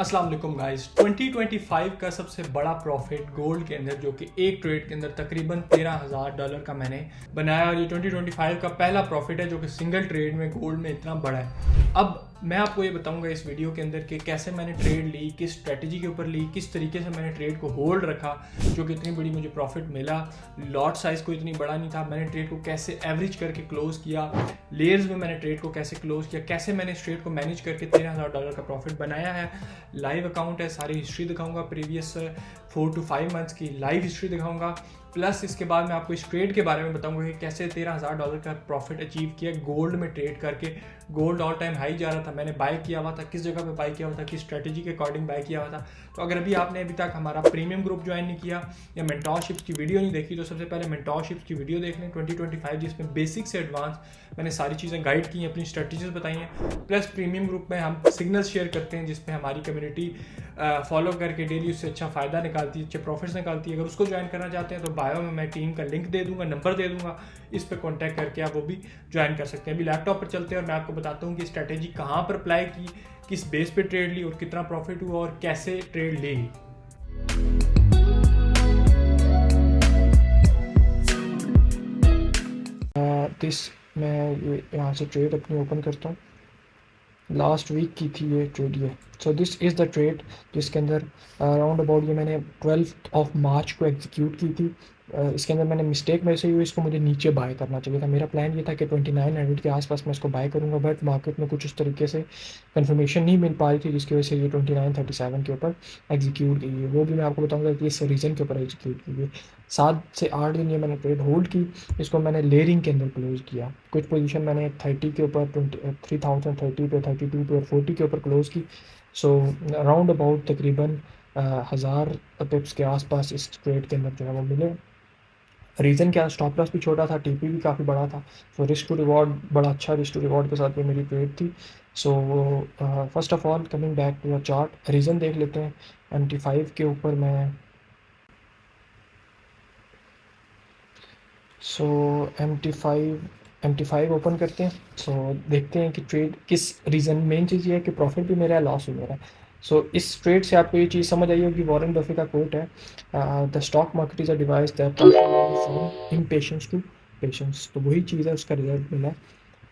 अस्सलाम वालेकुम गाइस। 2025 का सबसे बड़ा प्रॉफिट गोल्ड के अंदर, जो कि एक ट्रेड के अंदर तकरीबन $13,000 का मैंने बनाया, और ये 2025 का पहला प्रॉफिट है जो कि सिंगल ट्रेड में गोल्ड में इतना बड़ा है। अब मैं आपको ये बताऊंगा इस वीडियो के अंदर कि कैसे मैंने ट्रेड ली, किस स्ट्रेटजी के ऊपर ली, किस तरीके से मैंने ट्रेड को होल्ड रखा जो कि इतनी बड़ी मुझे प्रॉफिट मिला। लॉट साइज़ को इतनी बड़ा नहीं था, मैंने ट्रेड को कैसे एवरेज करके क्लोज किया, लेयर्स में मैंने ट्रेड को कैसे क्लोज किया, कैसे मैंने इस ट्रेड को मैनेज करके $13,000 का प्रॉफिट बनाया है। लाइव अकाउंट है, सारी हिस्ट्री दिखाऊंगा, प्रीवियस 4 to 5 मंथ्स की लाइव हिस्ट्री दिखाऊंगा। प्लस इसके बाद मैं आपको इस ट्रेड के बारे में बताऊंगा कि कैसे $13,000 का प्रॉफिट अचीव किया गोल्ड में ट्रेड करके। गोल्ड ऑल टाइम हाई जा रहा था, मैंने बाय किया हुआ था, किस जगह पे बाय किया हुआ था, किस स्ट्रेटजी के अकॉर्डिंग बाय किया हुआ था। तो अगर अभी तक हमारा प्रीमियम ग्रुप ज्वाइन नहीं किया या मेंटोरशिप्स की वीडियो नहीं देखी, तो सबसे पहले मेंटोरशिप्स की वीडियो देख लें 2025, जिसमें बेसिक से एडवांस मैंने सारी चीज़ें गाइड की हैं, अपनी स्ट्रेटजीज बताई हैं। प्लस प्रीमियम ग्रुप में हम सिग्नल शेयर करते हैं जिसमें हमारी कम्युनिटी फॉलो करके डेली उससे अच्छा फ़ायदा निकालती है, अच्छे प्रॉफिट्स निकालती है। अगर उसको ज्वाइन करना चाहते हैं तो बायो में मैं टीम का लिंक दे दूंगा, नंबर दे दूंगा, इस पर कॉन्टैक्ट करके आप वो भी ज्वाइन कर सकते हैं। अभी लैपटॉप पर चलते हैं और मैं आपको बताता हूँ कि स्ट्रैटेजी कहाँ पर अप्लाई की, किस बेस पे ट्रेड ली और कितना प्रॉफिट हुआ और कैसे ट्रेड ली। मैं यहाँ से ट्रेड अपनी ओपन करता हूँ। लास्ट वीक की थी ये ट्रेड। ये सो दिस इज़ द ट्रेड जिसके अंदर अराउंड अबाउट ये मैंने 12 मार्च को एग्जीक्यूट की थी। इसके अंदर मैंने मिस्टेक मेरे से हुई, इसको मुझे नीचे बाय करना चाहिए था। मेरा प्लान ये था कि 2900 के आसपास मैं इसको बाय करूँगा, बट मार्केट में कुछ उस तरीके से कंफर्मेशन नहीं मिल पा रही थी जिसकी वजह से ये 2937 के ऊपर एग्जीक्यूट की गई। वो भी मैं आपको बताऊँगा कि इस रीज़न के ऊपर एग्जीक्यूट की गई। 7 से 8 दिन ये मैंने ट्रेड होल्ड की, इसको मैंने लेयरिंग के अंदर क्लोज किया। कुछ पोजीशन मैंने 30 के ऊपर, 3030 पे, 32 पे और 40 के ऊपर क्लोज की। सो अराउंड अबाउट तकरीबन 1000 पिप्स के आसपास इस ट्रेड के अंदर जो है वो मिले। रीज़न क्या, स्टॉप लॉस भी छोटा था, टीपी भी काफ़ी बड़ा था। सो रिस्क टू रिवॉर्ड बड़ा अच्छा रिस्क टू रिवॉर्ड के साथ ये मेरी ट्रेड थी। So first of all coming back to the chart, reason देख लेते हैं। MT5 के ऊपर मैं MT5 ओपन करते हैं। देखते हैं कि ट्रेड किस रीज़न, मेन चीज़ ये है कि प्रॉफिट भी मेरा है, लॉस भी मेरा है। इस ट्रेड से आपको ये चीज़ समझ आई होगी, वॉरेन बफे का कोट है, the stock market is a device that from impatience to patience. तो वही चीज़ है, उसका रिजल्ट मिला है।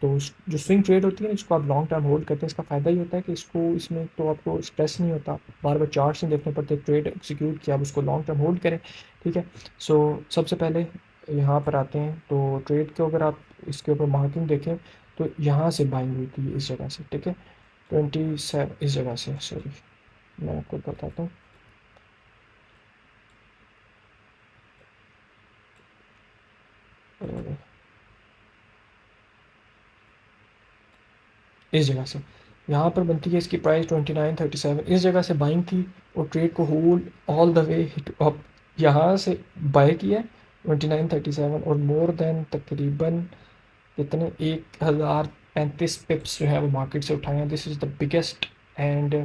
तो जो स्विंग ट्रेड होती है ना, इसको आप लॉन्ग टर्म होल्ड करते हैं, इसका फ़ायदा ये होता है कि इसमें तो आपको स्ट्रेस नहीं होता, बार बार चार्ट्स नहीं देखने पड़ते। ट्रेड एग्जीक्यूट किया, आप उसको लॉन्ग टर्म होल्ड करें, ठीक है। सबसे पहले यहाँ पर आते हैं। तो ट्रेड के अगर आप इसके ऊपर मार्किंग देखें तो यहाँ से बाइंग हुई थी, इस जगह से, ठीक है। 27 इस जगह से, सॉरी मैं आपको बताता हूँ। इस जगह से यहाँ पर बनती है इसकी प्राइस 2937। इस जगह से बाइंग थी और ट्रेड को hold all the way hit up, यहाँ से बाय किया 2937 और मोर देन तकरीबन कितने 1035 पिप्स जो है वो मार्केट से उठाए हैं। This is the biggest and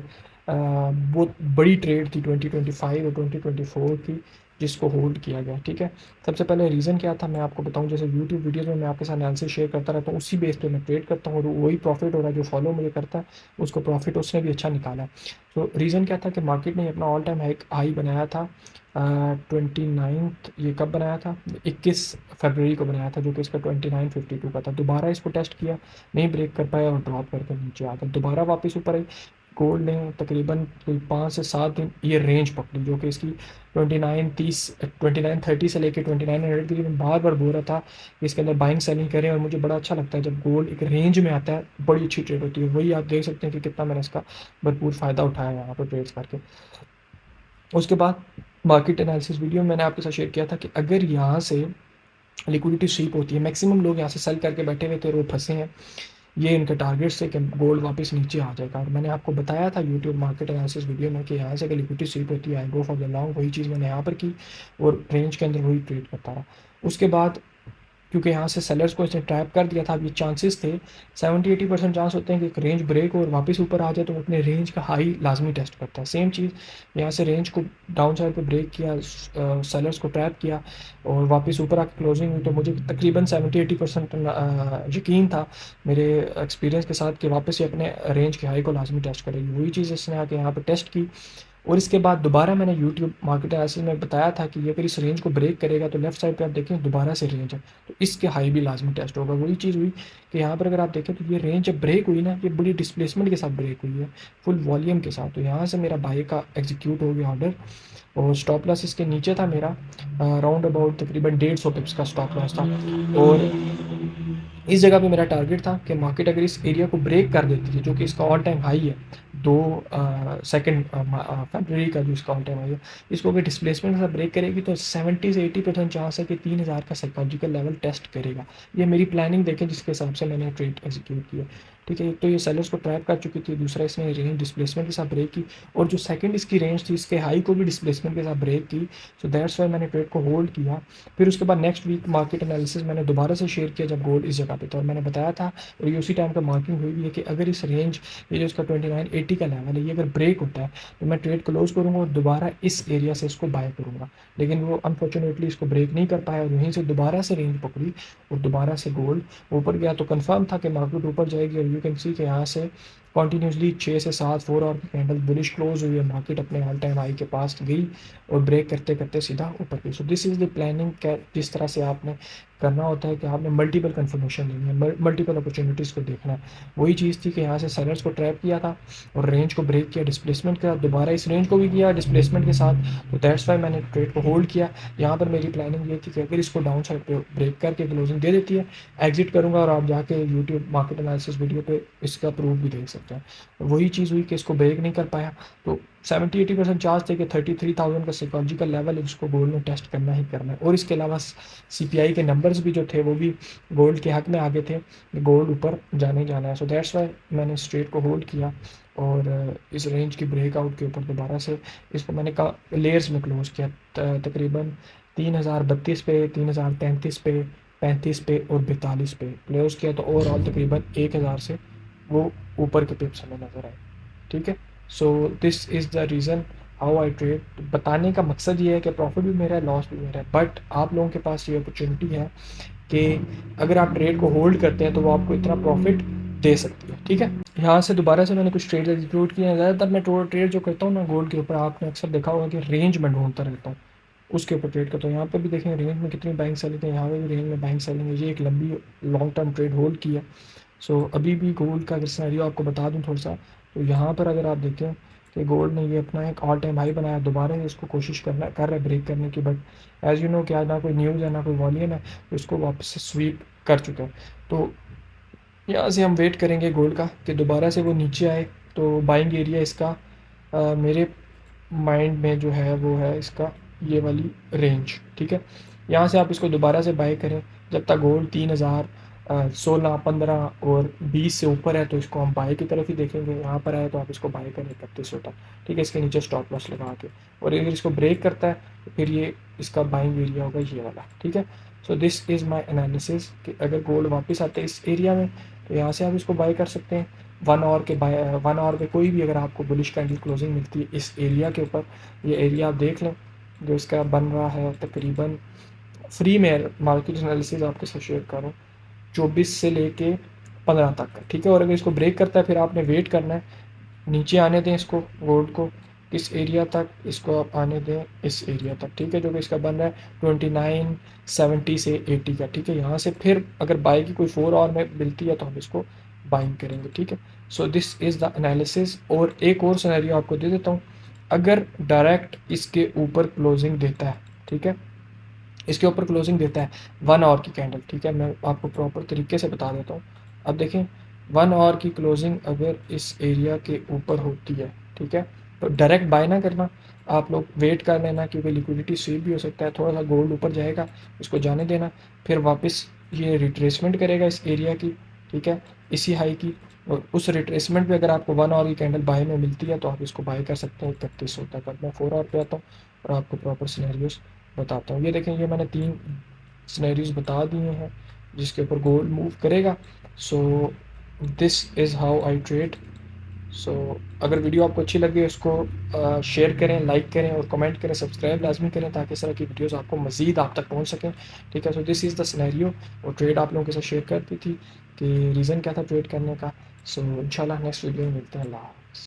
बहुत बड़ी ट्रेड थी 2025 और 2024 की, जिसको होल्ड किया गया, ठीक है। सबसे पहले रीज़न क्या था मैं आपको बताऊं। जैसे यूट्यूब वीडियोज़ में मैं आपके साथ एनालिसिस शेयर करता रहता हूँ, उसी बेस पे मैं ट्रेड करता हूँ और वही प्रॉफिट हो रहा है। जो फॉलो मुझे करता है उसको प्रॉफिट उसने भी अच्छा निकाला है। रीज़न क्या था कि मार्केट ने अपना ऑल टाइम हाई बनाया था 29th, ये कब बनाया था, 21 फरवरी को बनाया था, जो कि इसका 2952 का था। दोबारा इसको टेस्ट किया, नहीं ब्रेक कर पाया और ड्रॉप करके नीचे आ गया। दोबारा वापस ऊपर आई, गोल्ड ने तकरीबन कोई 5 से 7 दिन ये रेंज पकड़ी, जो कि इसकी 2930 से लेकर 2900 के लिए मैं बार बार बोल रहा था कि इसके अंदर बाइंग सेलिंग करें। और मुझे बड़ा अच्छा लगता है जब गोल्ड एक रेंज में आता है, बड़ी अच्छी ट्रेड होती है। वही आप देख सकते हैं कि कितना मैंने इसका भरपूर फ़ायदा उठाया यहाँ पर ट्रेड्स करके। उसके बाद मार्केट एनालिसिस वीडियो में मैंने आपके साथ शेयर किया था कि अगर यहाँ से लिक्विडिटी स्वीप होती है, मैक्सिमम लोग यहाँ से सेल करके बैठे हुए थे और वो फंसे हैं, ये इनका टारगेट से कि गोल्ड वापस नीचे आ जाएगा। और मैंने आपको बताया था यूट्यूब मार्केट एनालिसिस वीडियो में कि यहाँ से अगर लिक्विडिटी स्वीप होती है, आई गो फॉर द लॉन्ग। वही चीज़ मैंने यहाँ पर की और रेंज के अंदर वही ट्रेड करता रहा। उसके बाद क्योंकि यहाँ से सेलर्स को इसने ट्रैप कर दिया था। अब ये चांसेस थे 70-80% चांस होते हैं कि एक रेंज ब्रेक हो और वापस ऊपर आ जाए तो वो अपने रेंज का हाई लाजमी टेस्ट करता है। सेम चीज़ यहाँ से रेंज को डाउन साइड पे ब्रेक किया, सेलर्स को ट्रैप किया और वापस ऊपर आके क्लोजिंग हुई, तो मुझे तकरीबन 70-80% यकीन था मेरे एक्सपीरियंस के साथ कि वापस ये अपने रेंज के हाई को लाजमी टेस्ट करेगी। वही चीज़ इसने आके यहाँ पर टेस्ट की और इसके बाद दोबारा मैंने यूट्यूब मार्केट एनालिसिस में बताया था कि ये अगर इस रेंज को ब्रेक करेगा तो लेफ्ट साइड पे आप देखें दोबारा से रेंज है, तो इसके हाई भी लाजमी टेस्ट होगा। वही चीज़ हुई कि यहाँ पर अगर आप देखें तो ये रेंज जब ब्रेक हुई ना, ये बड़ी डिस्प्लेसमेंट के साथ ब्रेक हुई है, फुल वॉल्यूम के साथ। तो यहाँ से मेरा बाई का एग्जीक्यूट हो गया ऑर्डर और स्टॉप लॉस इसके नीचे था मेरा, राउंड अबाउट तकरीबन 150 पिप्स का स्टॉप लॉस था। और इस जगह पे मेरा टारगेट था कि मार्केट अगर इस एरिया को ब्रेक कर देती है, जो कि इसका ऑल टाइम हाई है, 2 फरवरी का जो इसका ऑल टाइम हाई है, इसको अगर डिस्प्लेसमेंट से ब्रेक करेगी तो 70 से 80% चांस है कि 3000 का साइकोलॉजिकल लेवल टेस्ट करेगा। ये मेरी प्लानिंग देखें जिसके हिसाब से मैंने ट्रेड एग्जीक्यूट किया। ठीक है, एक तो ये सेलर्स को ट्रैप कर चुकी थी, दूसरा इसने रेंज डिस्प्लेसमेंट के साथ ब्रेक की और जो सेकंड इसकी रेंज थी इसके हाई को भी डिस्प्लेसमेंट के साथ ब्रेक की। सो दैट्स वाई मैंने ट्रेड को होल्ड किया। फिर उसके बाद नेक्स्ट वीक मार्केट एनालिसिस मैंने दोबारा से शेयर किया जब गोल्ड इस जगह पे था और मैंने बताया था और ये उसी टाइम पर मार्किंग हुई है कि अगर इस रेंज ये जो इसका 2980 का लेवल है ये अगर ब्रेक होता है तो मैं ट्रेड क्लोज करूँगा और दोबारा इस एरिया से इसको बाय करूँगा। लेकिन वो अनफॉर्चुनेटली इसको ब्रेक नहीं कर पाया और वहीं से दोबारा से रेंज पकड़ी और दोबारा से गोल्ड ऊपर गया। तो कंफर्म था कि मार्केट ऊपर जाएगी और यू कैन सी कि यहाँ से कॉन्टीन्यूसली 6 से 7 4 आवर की कैंडल बुलिश क्लोज हुई है, मार्केट अपने ऑल टाइम हाई के पास गई और ब्रेक करते करते सीधा ऊपर गई। सो दिस इज़ द प्लानिंग, जिस तरह से आपने करना होता है कि आपने मल्टीपल कन्फर्मेशन लेनी है, मल्टीपल अपॉर्चुनिटीज़ को देखना है। वही चीज़ थी कि यहाँ से सेलर्स को ट्रैप किया था और रेंज को ब्रेक किया डिस्प्लेसमेंट के साथ, दोबारा इस रेंज को भी किया डिस्प्लेसमेंट के साथ। तो दैट्स वाई मैंने ट्रेड को होल्ड किया। यहाँ पर मेरी प्लानिंग ये थी कि अगर इसको डाउन साइड पे ब्रेक करके क्लोजिंग दे देती है एग्जिट करूँगा और आप जाके यूट्यूब मार्केट एनालिसिस वीडियो पे इसका प्रूफ भी देख सकते हैं। वही चीज़ हुई कि इसको ब्रेक नहीं कर पाया, तो 70-80% चांस थे कि 33,000 का साइकोलॉजिकल लेवल इसको गोल्ड में टेस्ट करना ही करना है। और इसके अलावा सीपीआई के नंबर्स भी जो थे वो भी गोल्ड के हक में आगे थे, गोल्ड ऊपर जाने ही जाना है। सो दैट्स वाई मैंने इस ट्रेड को होल्ड किया और इस रेंज की ब्रेकआउट के ऊपर दोबारा से इसको मैंने लेयर्स में क्लोज किया, तकरीबन 3032 पे, 3033 पे, 35 पे और 42 पे क्लोज किया। तो ओवरऑल तकरीबन 1000 से वो ऊपर के पिप्स हमें नज़र आए। ठीक है, सो this is the reason how I trade. बताने का मकसद ये है कि प्रॉफिट भी मेरा है, लॉस भी मेरा है, बट आप लोगों के पास ये अपॉर्चुनिटी है कि अगर आप ट्रेड को होल्ड करते हैं तो वो आपको इतना प्रॉफिट दे सकती है। ठीक है, यहाँ से दोबारा से मैंने कुछ ट्रेड एग्जीक्यूट किए हैं। ज़्यादातर मैं ट्रेड जो करता हूँ ना गोल्ड के ऊपर, आपने अक्सर देखा होगा कि रेंज में ढूंढता रहता हूँ, उसके ऊपर ट्रेड करता हूँ। यहाँ पे भी देखें रेंज में कितनी बाइंग सेलिंग है, यहाँ पे भी रेंज में बाइंग सेलिंग है। ये एक लंबी लॉन्ग टर्म ट्रेड होल्ड की है। सो अभी भी गोल्ड का अगर सिनेरियो आपको बता दूं थोड़ा सा, तो यहाँ पर अगर आप देखें कि गोल्ड ने ये अपना एक ऑल टाइम हाई बनाया, दोबारा इसको कोशिश कर रहा है ब्रेक करने की, बट एज़ यू नो कि आज ना कोई न्यूज़ है ना कोई वॉल्यूम है, तो इसको वापस से स्वीप कर चुका है। तो यहाँ से हम वेट करेंगे गोल्ड का कि दोबारा से वो नीचे आए। तो बाइंग एरिया इसका मेरे माइंड में जो है वो है इसका ये वाली रेंज। ठीक है, यहाँ से आप इसको दोबारा से बाय करें जब तक गोल्ड 3016, 15 और 20 से ऊपर है, तो इसको हम बाय की तरफ ही देखेंगे। यहाँ पर आए तो आप इसको बाय करें 3100 तक। ठीक है, इसके नीचे स्टॉप लॉस लगा के, और अगर इसको ब्रेक करता है तो फिर ये इसका बाइंग एरिया होगा ये वाला। ठीक है, सो दिस इज़ माई एनालिसिस कि अगर गोल्ड वापस आते हैं इस एरिया में तो यहाँ से आप इसको बाय कर सकते हैं। 1 आवर पे कोई भी अगर आपको बुलिश कैंडल क्लोजिंग मिलती है इस एरिया के ऊपर, ये एरिया आप देख लें जो इसका बन रहा है, तकरीबन फ्री में मार्केट एनालिसिस आपके साथ शेयर करूँ 24 से लेके 15 तक का। ठीक है, और अगर इसको ब्रेक करता है फिर आपने वेट करना है, नीचे आने दें इसको गोल्ड को, किस एरिया तक इसको आप आने दें, इस एरिया तक। ठीक है, जो कि इसका बन रहा है 2970 से 80 का। ठीक है, यहाँ से फिर अगर बाय की कोई 4 आवर में मिलती है तो हम इसको बाइंग करेंगे। ठीक है, सो दिस इज़ द एनालिसिस। और एक और सिनेरियो आपको दे देता हूँ, अगर डायरेक्ट इसके ऊपर क्लोजिंग देता है, ठीक है, इसके ऊपर क्लोजिंग देता है 1 आवर की कैंडल। ठीक है, मैं आपको प्रॉपर तरीके से बता देता हूँ। अब देखें 1 आवर की क्लोजिंग अगर इस एरिया के ऊपर होती है, ठीक है, तो डायरेक्ट बाय ना करना, आप लोग वेट कर लेना क्योंकि लिक्विडिटी स्वीप भी हो सकता है। थोड़ा सा गोल्ड ऊपर जाएगा, इसको जाने देना, फिर वापस ये रिट्रेसमेंट करेगा इस एरिया की, ठीक है, इसी हाई की, और उस रिट्रेसमेंट पे अगर आपको 1 आवर की कैंडल बाय में मिलती है तो आप इसको बाय कर सकते हैं 3100 तक। अब मैं 4 आवर पे आता हूँ और आपको प्रॉपर सिनेरियोस बताता हूँ। ये देखें, ये मैंने 3 सिनेरियोस बता दिए हैं जिसके ऊपर गोल्ड मूव करेगा। So this is how I trade. So अगर वीडियो आपको अच्छी लगी उसको शेयर करें, लाइक करें और कमेंट करें, सब्सक्राइब लाजमी करें ताकि इस तरह की वीडियोस आपको मज़ीद आप तक पहुंच सकें। ठीक है, सो दिस इज़ द सिनेरियो। और ट्रेड आप लोगों के साथ शेयर करती थी कि रीज़न क्या था ट्रेड करने का। सो इंशाल्लाह नेक्स्ट वीडियो में मिलते हैं। अल्लाह।